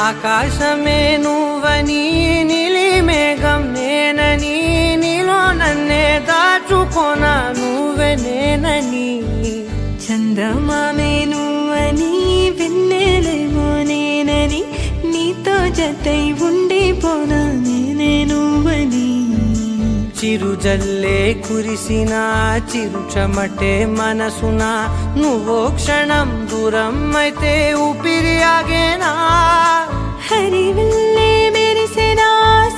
ఆకాశమే నువ్వని నీలి మేఘం నేనని నీలో నన్నే దాచుకోనా నువ్వే నేనని చందమామే నువ్వని వెన్నెలేమో నేనని నీతో జతై ఉండిపోనా నేనే నువ్వని చిరుజల్లే కురిసిన చిరు చెమటే మనసున నువ్వో క్షణం దూరం అయితే ఊపిరి ఆగేనా హరివల్లే మెరిసెనా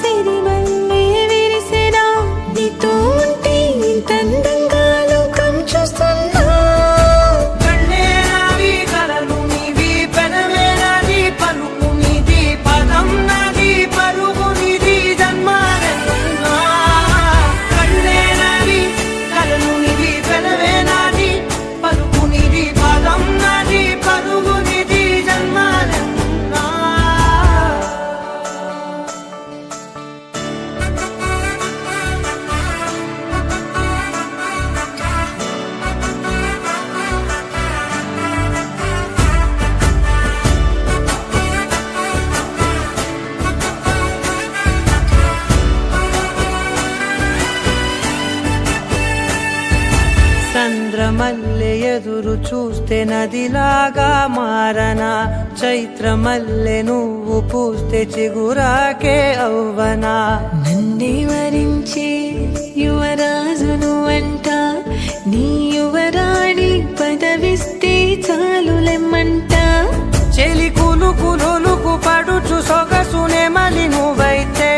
సిరివల్లే విరిసెనా నీతో ఉంటే ఇంత అందంగా లోకం చూస్తున్నా కళ్ళే నావి కలలు నీవి పెదవే నాది పలుకు నీది పదం నాది పరుగు నీది జన్మాలెన్నున్నా కళ్ళే నావి కలలు నీవి పెదవే నాది పలుకు నీది పదం నాది పరుగు నీది జన్మాలెన్నున్నా చంద్రమల్లె ఎదురు చూస్తే నదిలాగా మారనా చైత్రమల్లె నువ్వు పూస్తే చిగురాకే అవ్వనా నన్నే వరించే యువరాజును అంట నీ యువరాణి పదవిస్తే చాలులెమ్మంట చెలి కులుకు పడుచు సొగసునే మలి నువ్వైతే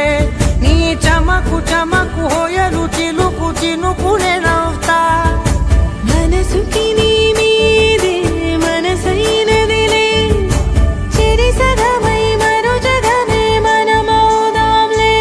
నీ చమకు చమకు హోయలు చిలుకు చినుకునే నవ్వుతా మనసుకి నీ మీదే మనసైనదిలే చెరి సగమై మరో జగమే మనమౌదాంలే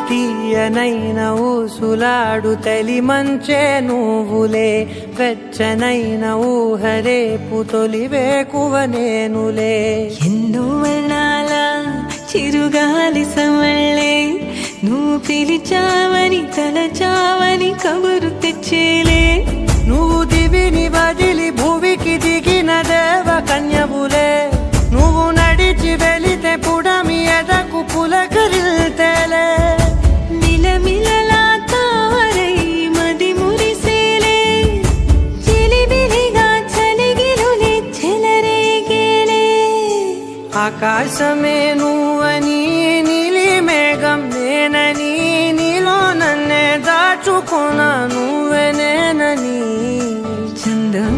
తీయనైన ఊసులాడు తలి మంచే నువ్వులే వెచ్చనైన ఊహరేపు తొలి వేకువ నేనులే ఎన్నో వర్ణాల చిరుగాలి సమళ్ళే నువ్వు పిలిచావని తలచావని కబురు తెచ్చేలే నువ్వు దివిని బదిలి భూమికి దిగిన దేవ కన్యవులే నువ్వు నడిచి వెళితే పుడమి ఎదకు పులకరిల్తేలే మిలమిలలా తారై మది మురిసేలే చిలిబిలిగా చలిగిలులే చెలరేగేలే ఆకాశమే నువ్వని నీలి మేఘం నేనని నీలో నన్నే దాచుకోనా నువ్వే నేనని చందం